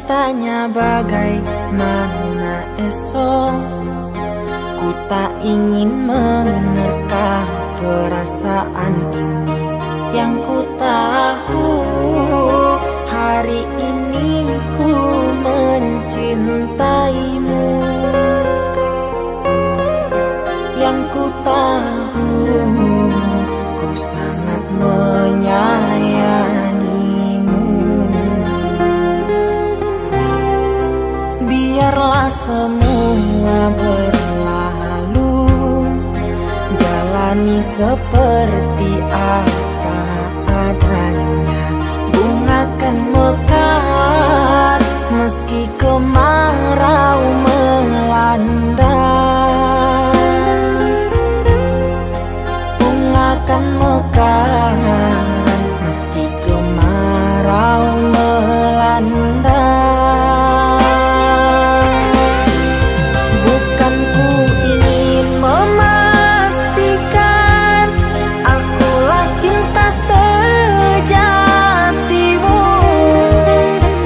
bertanya bagaimana esok. Ku tak ingin menerka perasaan ini. Yang ku tahu hari ini ku mencintaimu. Yang ku tahu ku sangat menyayangimu. Biarlah semua berlalu, jalani seperti apa adanya. Bunga kan mekar meski kemarau melanda. Bunga kan mekar meski kemarau melanda. Bukan ku ingin memastikan akulah cinta sejatimu.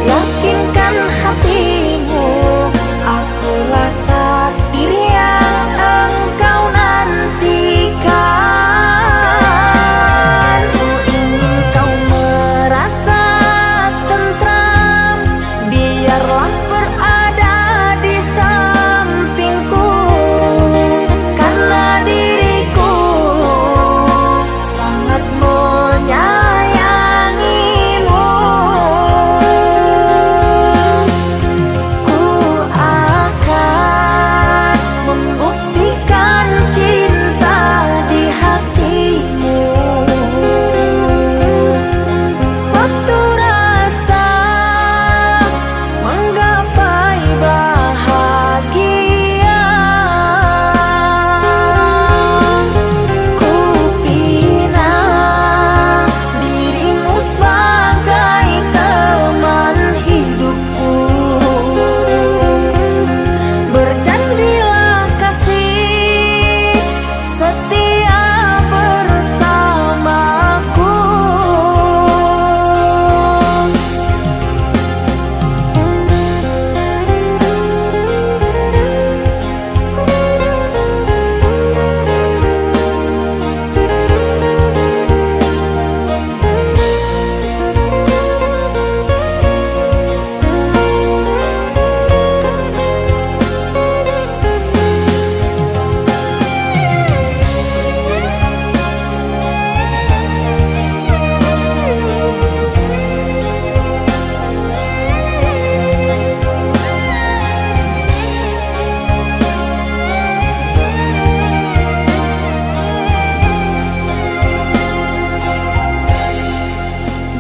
Yakinkan hatimu akulah takdir yang engkau nantikan. Ku ingin kau merasa tentram, biarlah berada di sampingku. Karena diriku sangat menyayangimu. Ku akan membuktikan cinta di hatimu. Satu rasa menggapai bahagia. Ku pinang dirimu sebagai teman hidupku. Berjanjilah kasih setia bersamaku.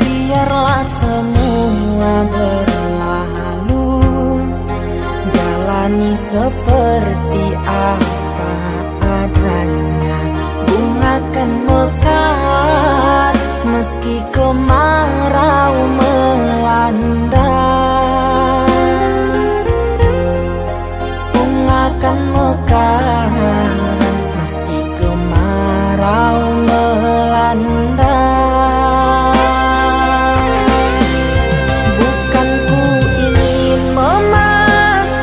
Biarlah semua berlalu, jalani seperti apa adanya. Bunga kan mekar meski kemarau melanda. Bunga kan mekar meski kemarau melanda. Bukan ku ingin memastikan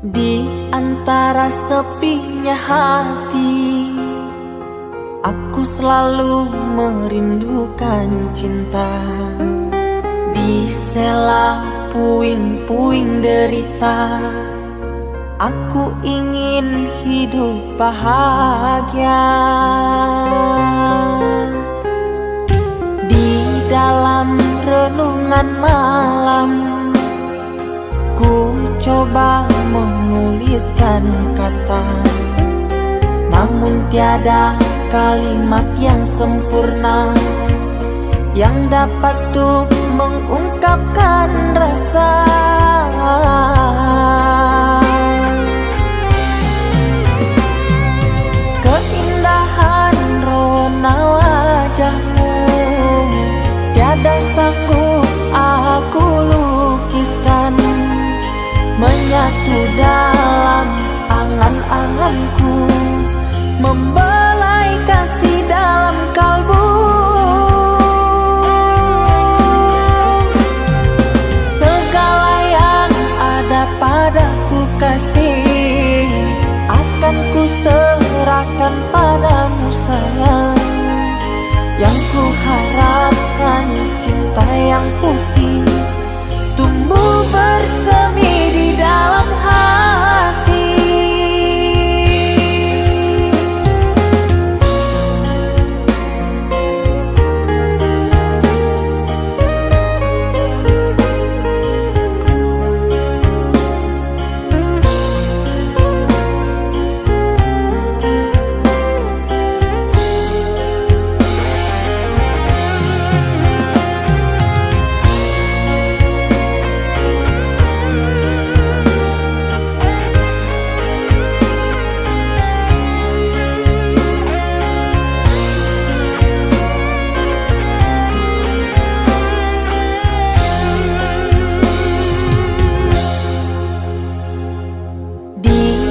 Di antara sepinya hati, aku selalu merindukan cinta. Di sela puing-puing derita, aku ingin hidup bahagia. Di dalam renungan malam, ku coba menuliskan kata, namun tiada kalimat yang sempurna yang dapat untuk mengungkapkan rasa. Keindahan rona wajahmu tiada sanggup aku lukiskan, menyatu dalam angan-anganku, membelai kasih dalam kalbu. Segala yang ada padaku kasih, akan ku serahkan padamu sayang. Yang ku harapkan cinta yang putih tumbuh bersemi di dalam hati.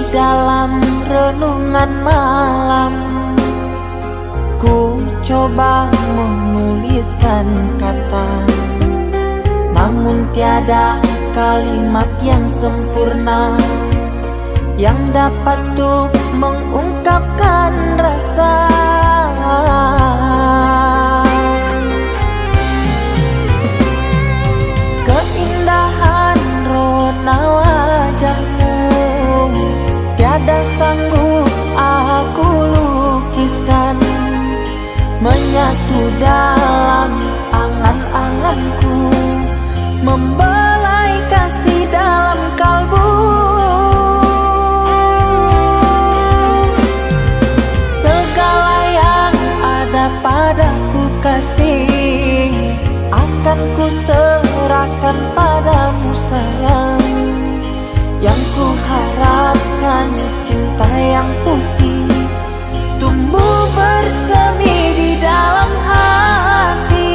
Dalam renungan malam, ku coba menuliskan kata, namun tiada kalimat yang sempurna yang dapat untuk mengungkapkan rasa. Keindahan rona wajahmu tiada sanggup aku lukiskan, menyatu dalam angan-anganku, membelai kasih dalam kalbu. Segala yang ada padaku kasih, akan ku serahkan padamu sayang. Yang ku harapkan cinta yang putih tumbuh bersemi di dalam hati.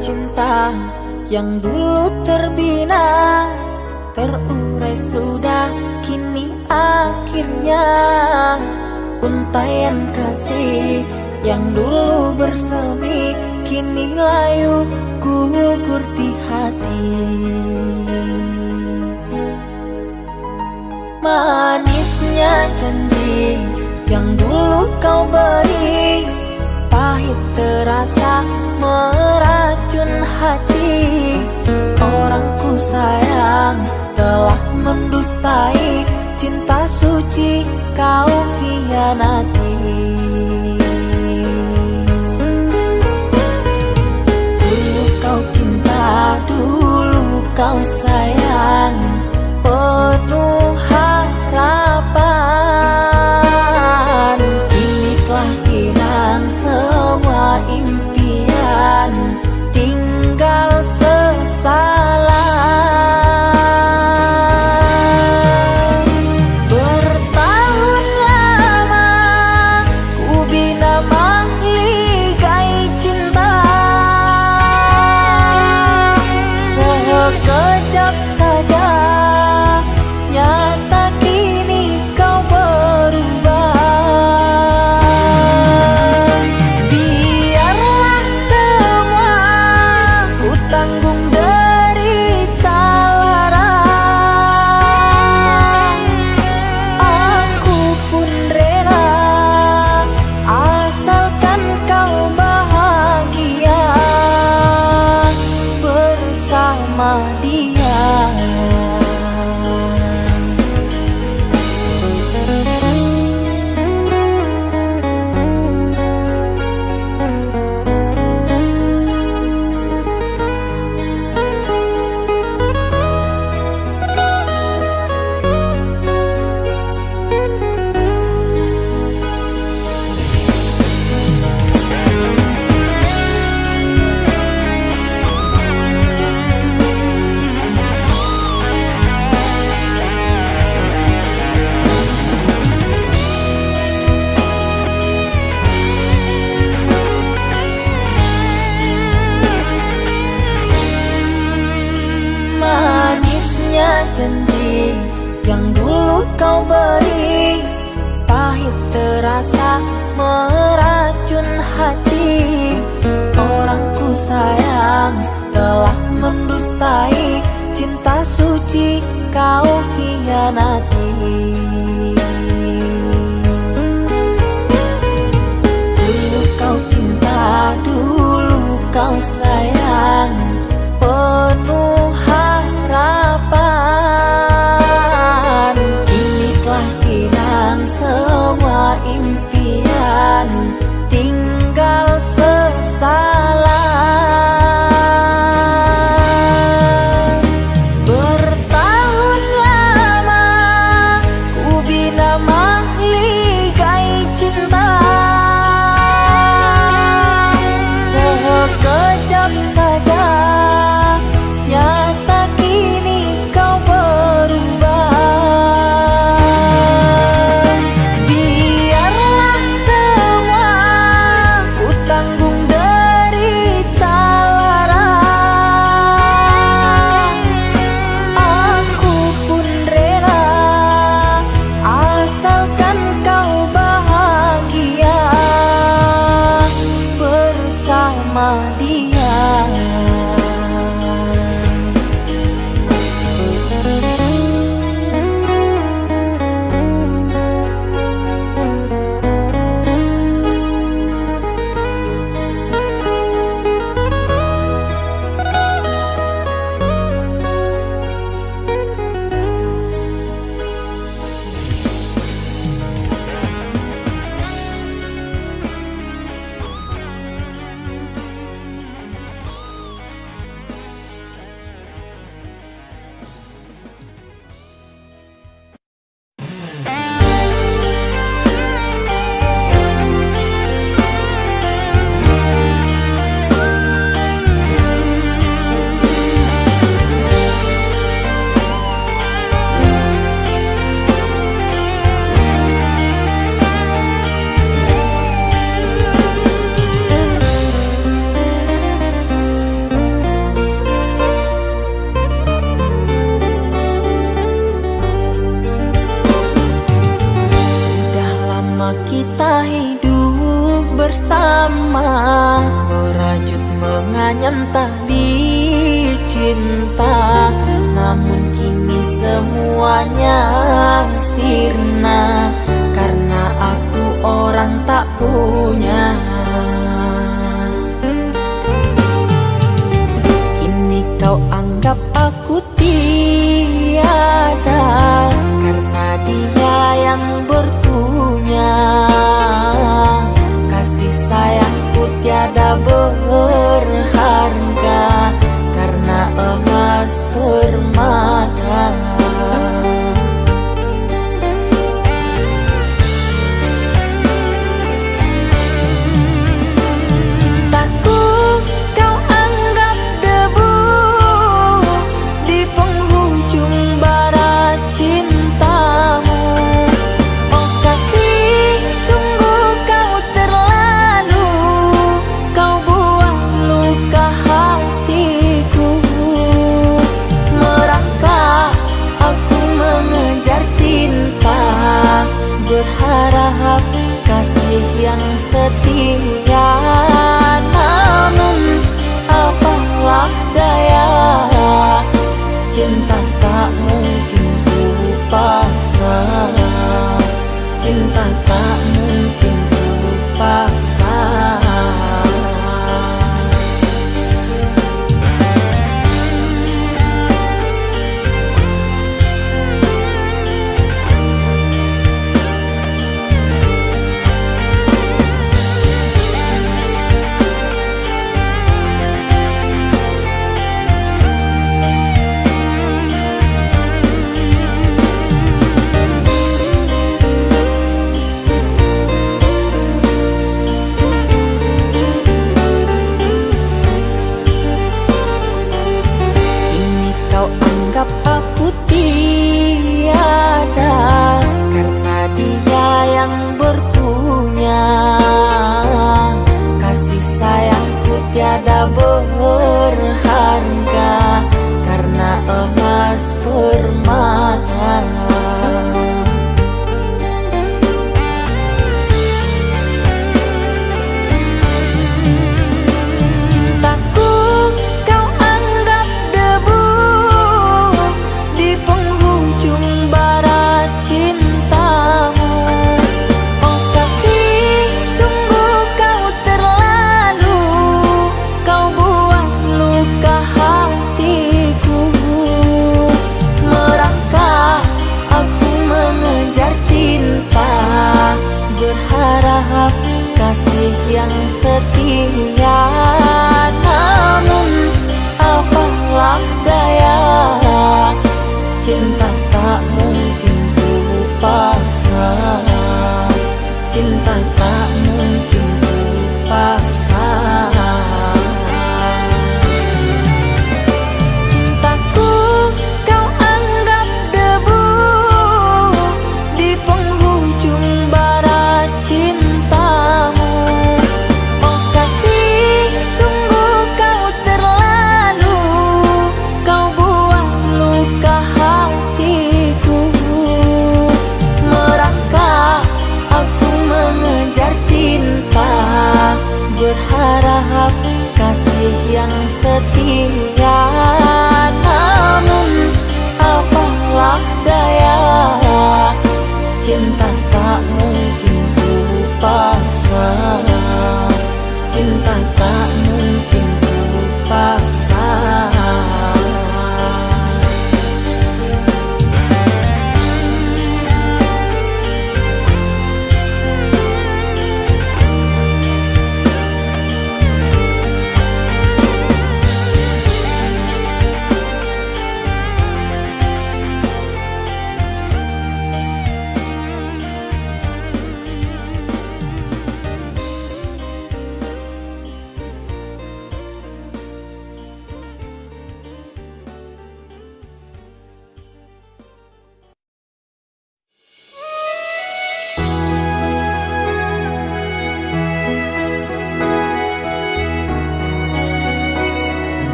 Cinta yang dulu terbina, terurai sudah kini akhirnya. Untaian kasih yang dulu bersemi, kini layu gugur di hati. Manisnya janji yang dulu kau beri, pahit terasa meracun hati. mendustai cinta suci kau hianati. Dulu kau cinta, dulu kau sayang, penuh harapan. Kini telah hilang semua impian, tinggal sesalan. Bertahun lama ku bina mahligai cinta, sekejap saja nyata kini kau berubah. Biarlah semua ku tanggung derita lara, aku pun rela asalkan kau bahagia bersama dia. Manisnya janji yang dulu kau beri, pahit terasa meracun hati. Orang ku sayang telah mendustai cinta suci kau hianati. Dulu kau cinta, dulu kau sayang, penuh harapan. Kini telah hilang semua impian, tinggal sesalan. Bertahun lama ku bina mahligai cinta, sekejap saja nyata kini kau berubah. Biarlah semua ku tanggung derita lara, aku pun rela asalkan kau bahagia bersama dia. Kita hidup bersama, merajut menganyam tali cinta. Namun kini semuanya sirna, karena aku orang tak punya. Kini kau anggap aku tiada, daya. Cinta tak mungkin ku paksa, cinta tak mungkin ku paksa. Aku tiada karena dia yang berpunya. Kasih sayangku tiada berharga karena emas permata. Berharap kasih yang setia, namun apalah daya. Cinta tak mungkin ku paksa, cinta tak mungkin ku paksa. Cintaku kau anggap debu di penghujung barat cintamu. Oh kasih, sungguh kau terlalu, kau buat luka hatiku. Merangkak aku mengejar cinta, berharap kasih yang setia, namun apalah daya. Cinta tak mungkin ku paksa, cinta tak mungkin ku paksa.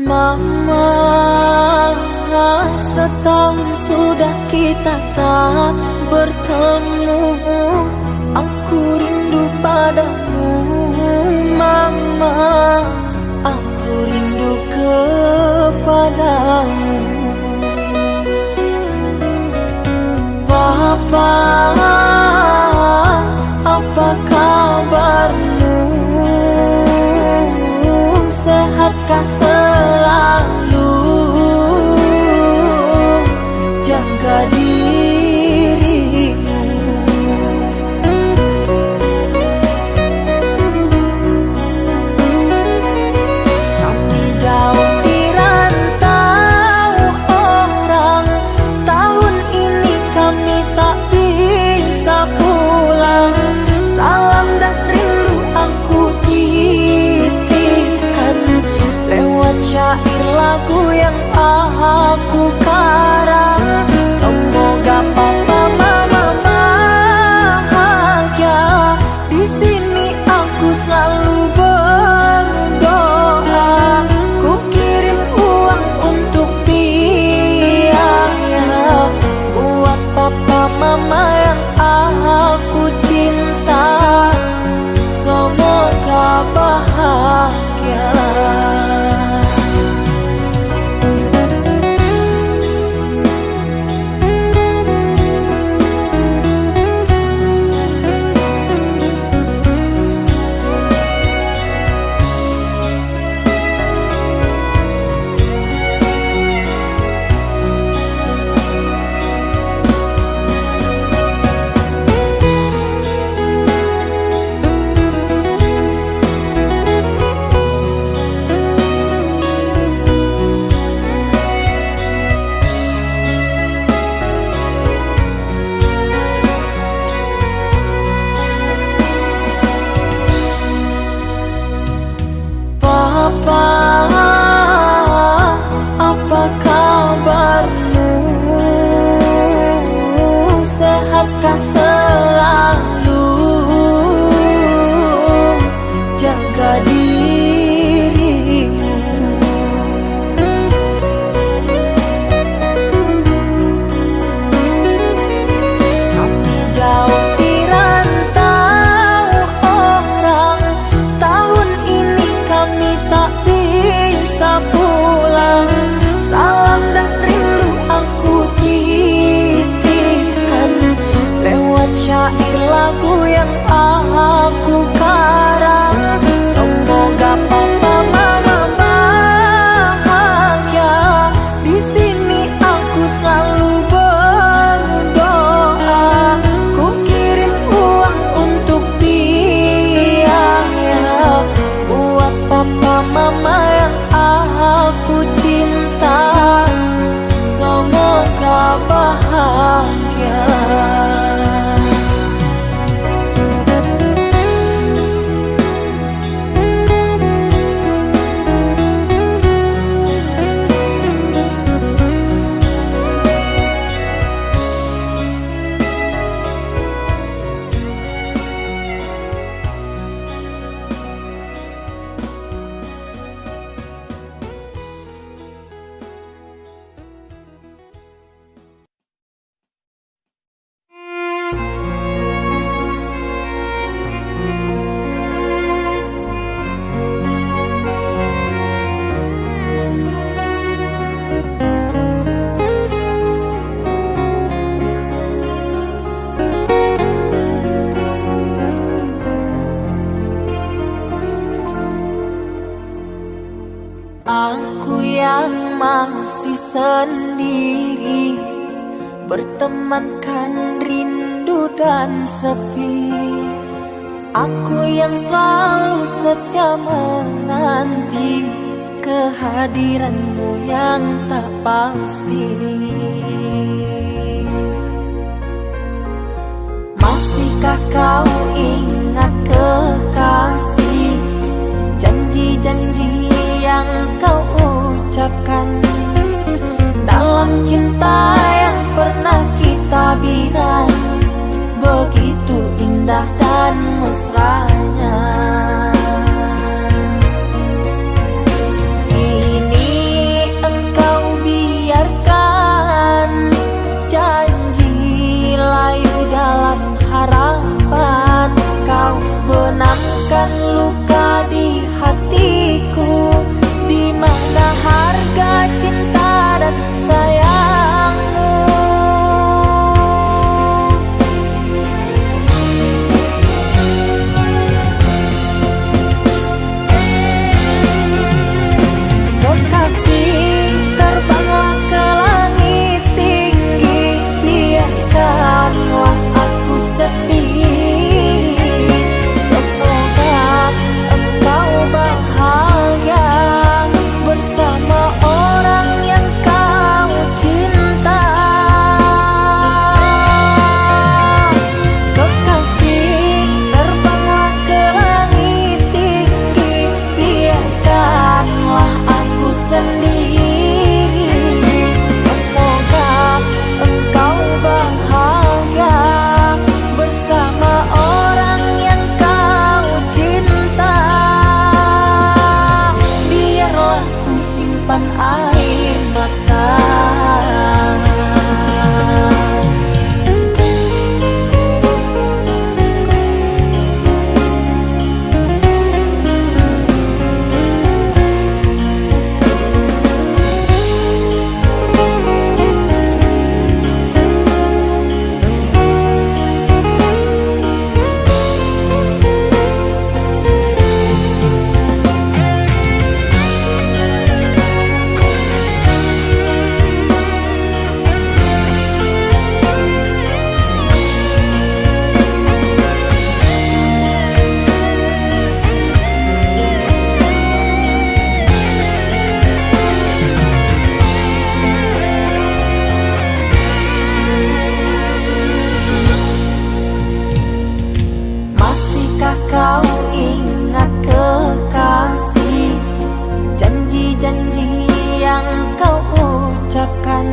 Mama, setahun sudah kita tak bertemu. Aku rindu padamu Mama, aku rindu kepadamu. Papa, apa kabarmu? Sehatkah selalu? Jaga dirimu. Kami jauh di rantau orang, tahun ini kami tak bisa pulang. Salam dan rindu aku titipkan lewat syair lagu bahagia. Aku yang masih sendiri, bertemankan rindu dan sepi. Aku yang selalu setia menanti kehadiranmu yang tak pasti. Masihkah kau ingat kekasih, janji-janji yang kau ucapkan dalam cinta yang pernah kita bina, begitu indah dan mesranya. Kini engkau biarkan janji layu dalam harapan, kau benamkan luka di hatiku, di mana harga cinta dan sayangmu. Kekasih, terbanglah ke langit tinggi, biarkanlah aku sendiri. Semoga engkau bahagia bersama orang yang kau cinta. Kekasih, terbanglah ke langit tinggi, biarkanlah aku sendiri. Semoga engkau bahagia bersama orang yang kau cinta. Biarlah ku simpan air mata. Masihkah kau ingat kekasih, janji-janji yang kau ucapkan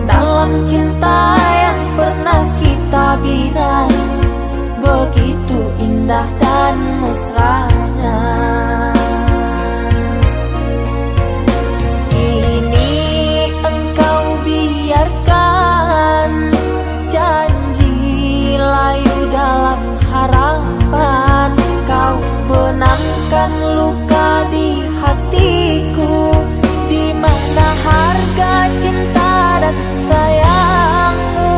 dalam cinta yang pernah kita bina, begitu indah dan mesranya. Kini engkau biarkan janji layu dalam harapan, kau benamkan luka di hatiku, di mana harga cinta dan sayangmu.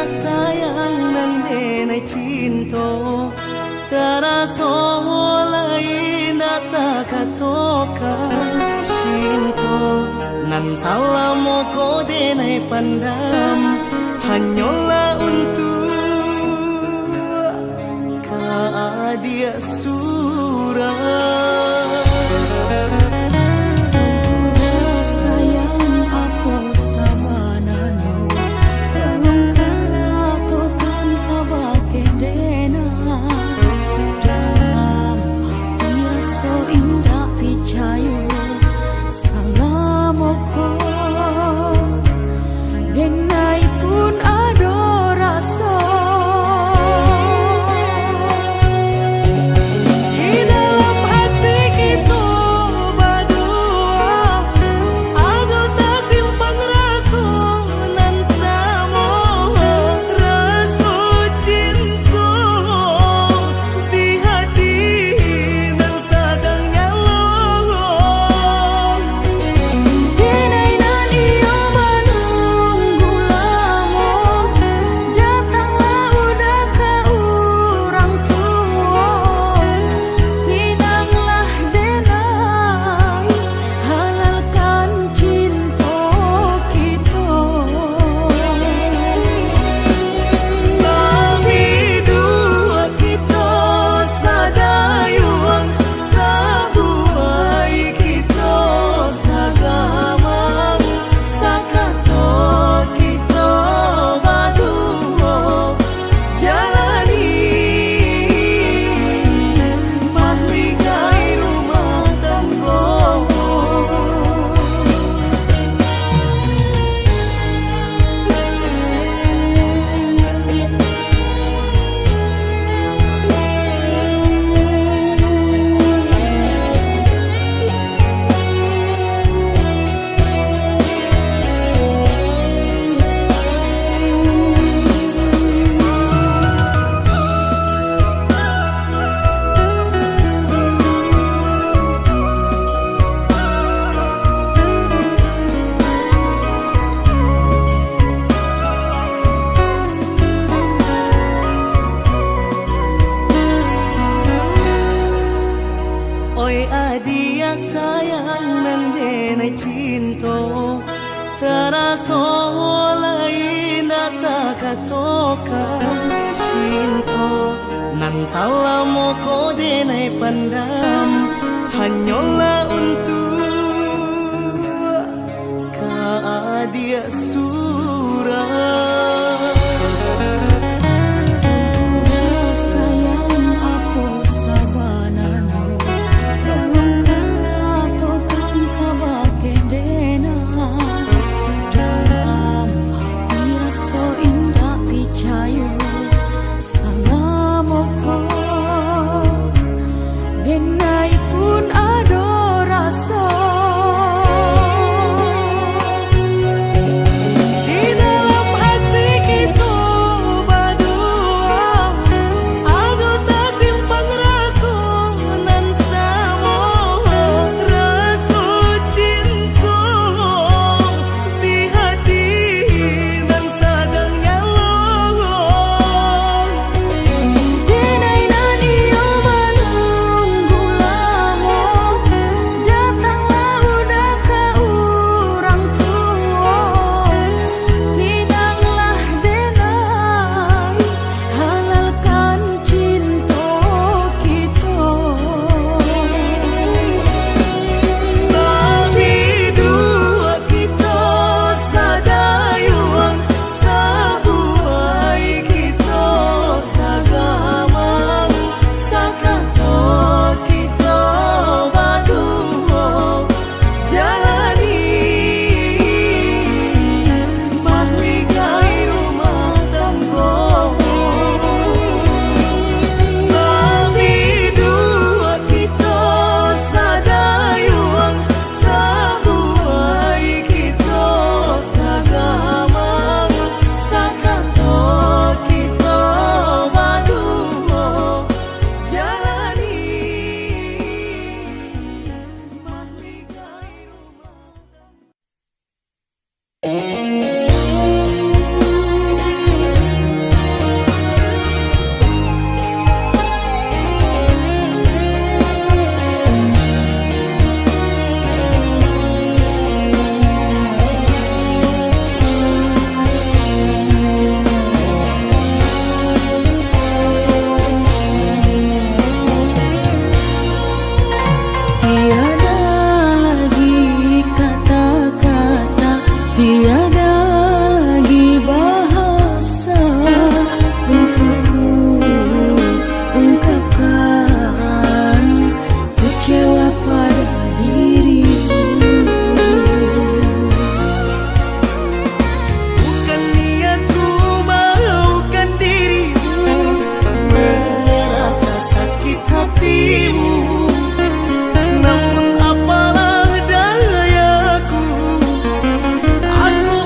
sayang nan denai cinta taraso lain takatokan cinta nan salamo ko denai pandam hanyalah untuk dia surah. Dia sayang nan denai cinta taraso lain takatokan cinta nan salamo ko denai pandam hanyalah untuk dia surah. Tiada lagi bahasa untukku ungkapkan kecewa pada dirimu. Bukan niatku malukan dirimu, merasa sakit hatimu. Namun apalah dayaku, aku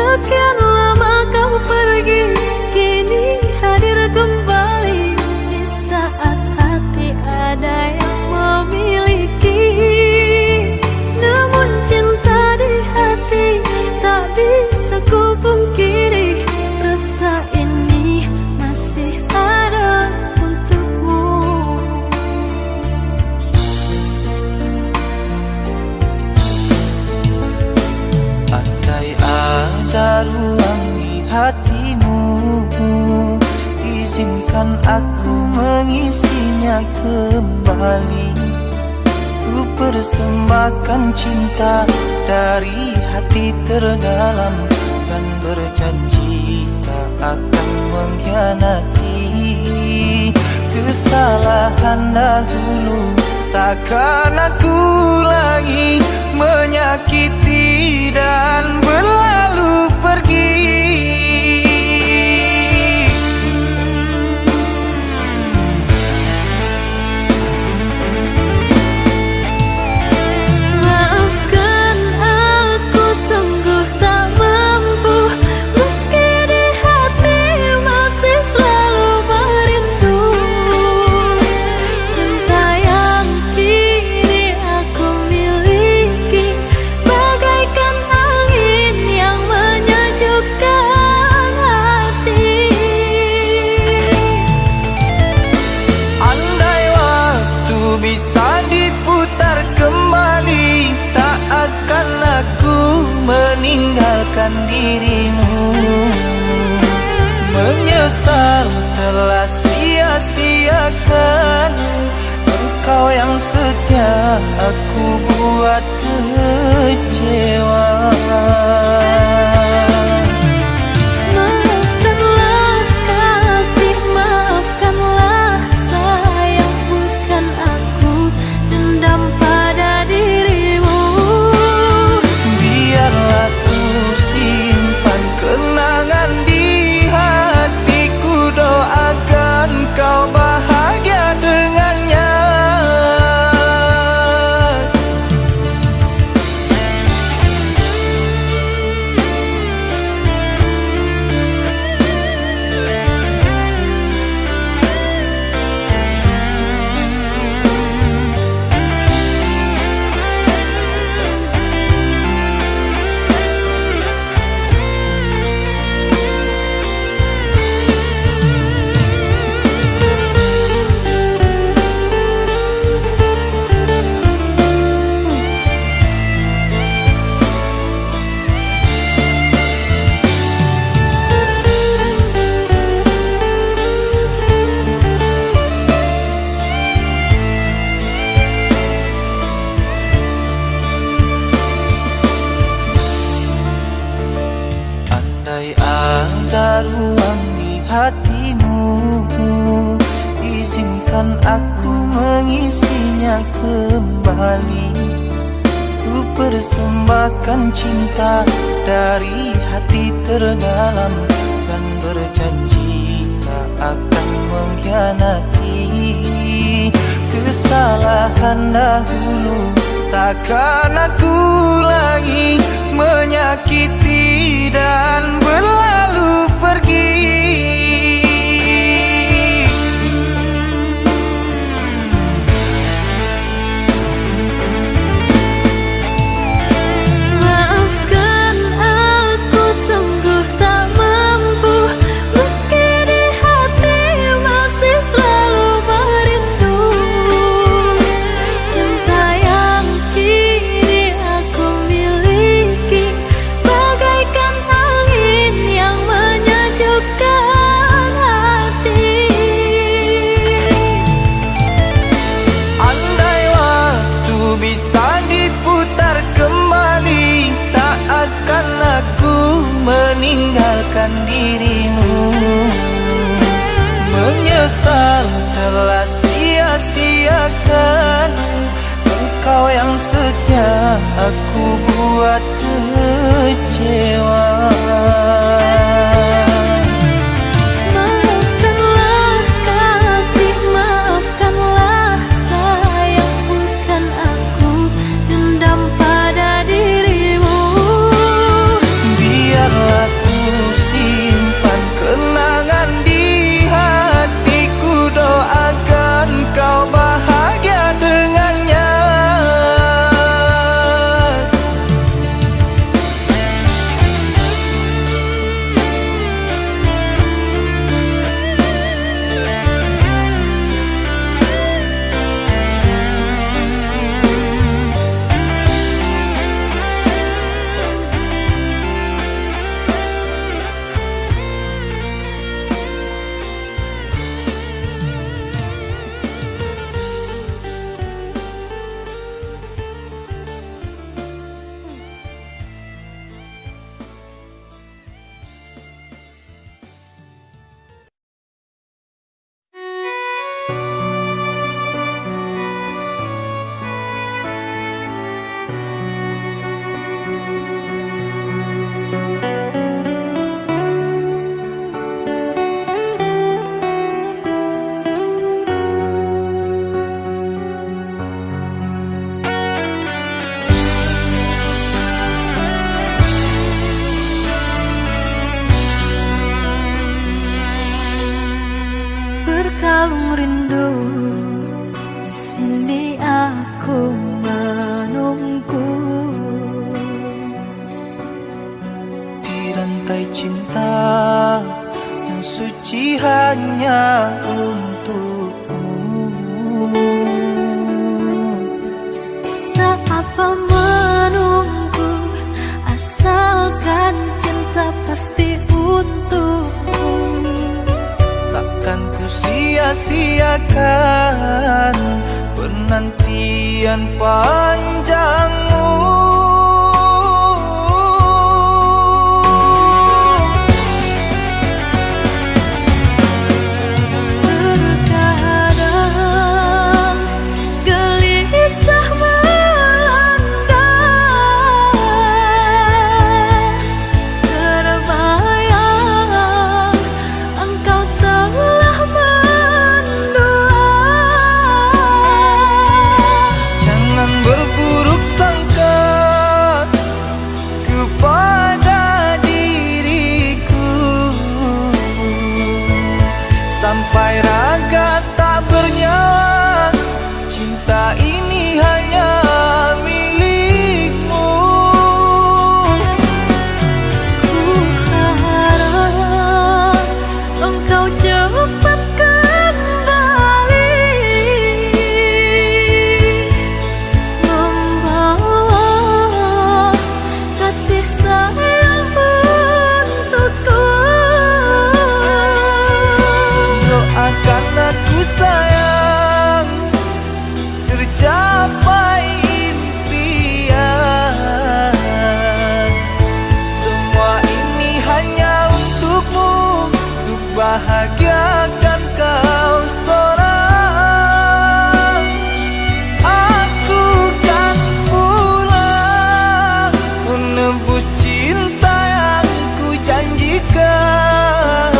Sekian lama kau pergi, kini hadir kembali di saat hati ada yang memiliki. Namun cinta di hati tak bisa ku pungkiri, rasa ini masih ada untukmu. Andai ada ruang di hatimu, izinkan aku mengisinya kembali. Ku persembahkan cinta dari hati terdalam, dan berjanji tak akan mengkhianati. Kesalahan dahulu takkan aku lagi menyakiti dan berlalu pergi. Maafkan aku sungguh tak mampu, meski di hati masih selalu merindu. Cinta yang kini aku miliki bagaikan angin yang menyejukkan hati. Andai waktu bisa diputar kembali, tak akan aku meninggalkan dirimu. Menyesal telah sia-siakan engkau yang setia, aku buat kecewa. Maafkanlah kasih, maafkanlah sayang, bukan aku dendam pada dirimu. Biarlah ku simpan kenangan di hatiku, doakan kau bahagia dengannya. Andai ada ruang di hatimu, izinkan aku mengisinya kembali. Ku persembahkan cinta dari hati terdalam, dan berjanji tak akan mengkhianati. Kesalahan dahulu takkan aku lagi menyakiti dan berlalu pergi. Maafkan aku sungguh tak mampu, meski di hati masih selalu merindu. Cinta yang kini aku miliki bagaikan angin yang menyejukkan hati. Andai waktu bisa diputar kembali, tak akan aku meninggalkan dirimu. Menyesal telah sia-siakan engkau yang setia, aku buat kecewa. Maafkanlah kasih, maafkanlah sayang, bukan aku dendam pada dirimu. Biarlah rantai cinta yang suci hanya untukmu. Tak apa menunggu, asalkan cinta pasti untukmu. Takkan ku sia-siakan penantian panjangmu. Terkadang gelisah melanda, terbayang engkau telah mendua. Jangan berburuk sangka kepada diriku, sampai raga tak bernyawa. Cinta ini hanya milikmu. Ku harap engkau cepat kembali, membawa kasih sayang untukku. Doakan aku sayang, tercapai impian. Semua ini hanya untukmu, untuk bahagiakan kau seorang. Aku kan pulang menebus cinta yang ku janjikan,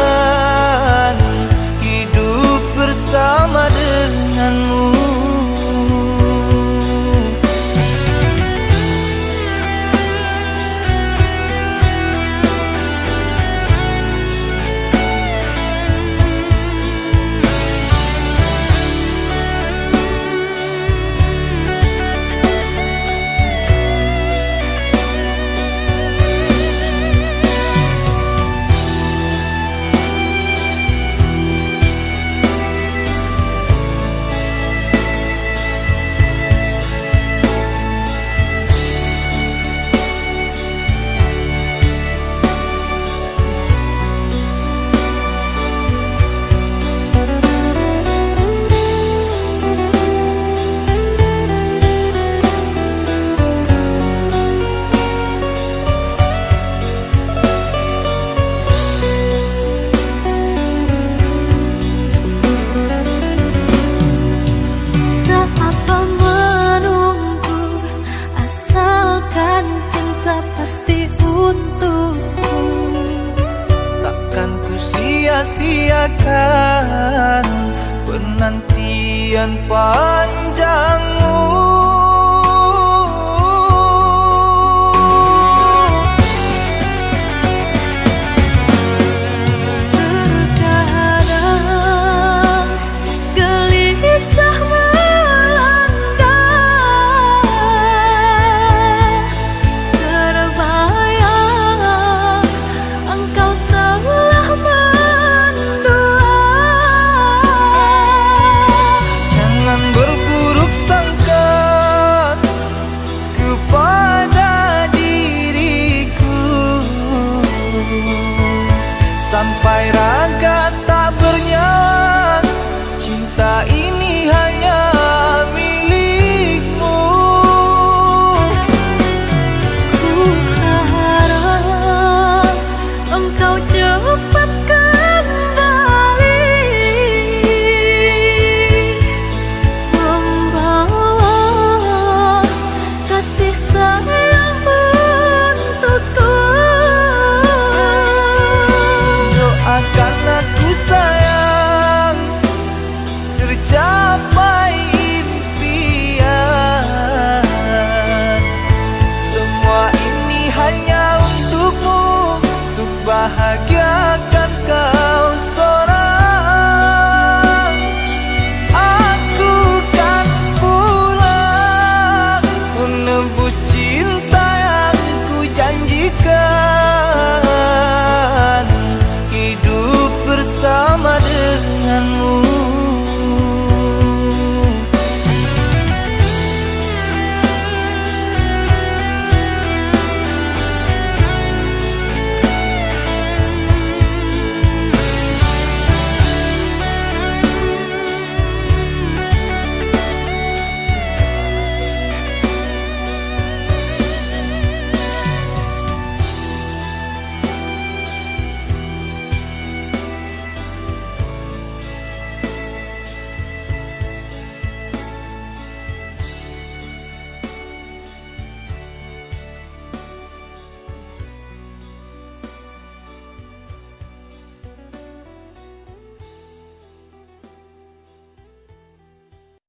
hidup bersama denganmu. Tak apa menunggu, asalkan cinta pasti untukmu. Takkan ku sia-siakan penantian panjangmu. Terkadang gelisah melanda, terbayang engkau telah mendua. Jangan berburuk sangka kepada diriku, sampai raga tak bernyawa. Cinta ini hanya milikmu. Ku harap engkau cepat kembali, membawa kasih sayang untukku. Doakan aku sayang, tercapai impian. Semua ini hanya untukmu, untuk bahagia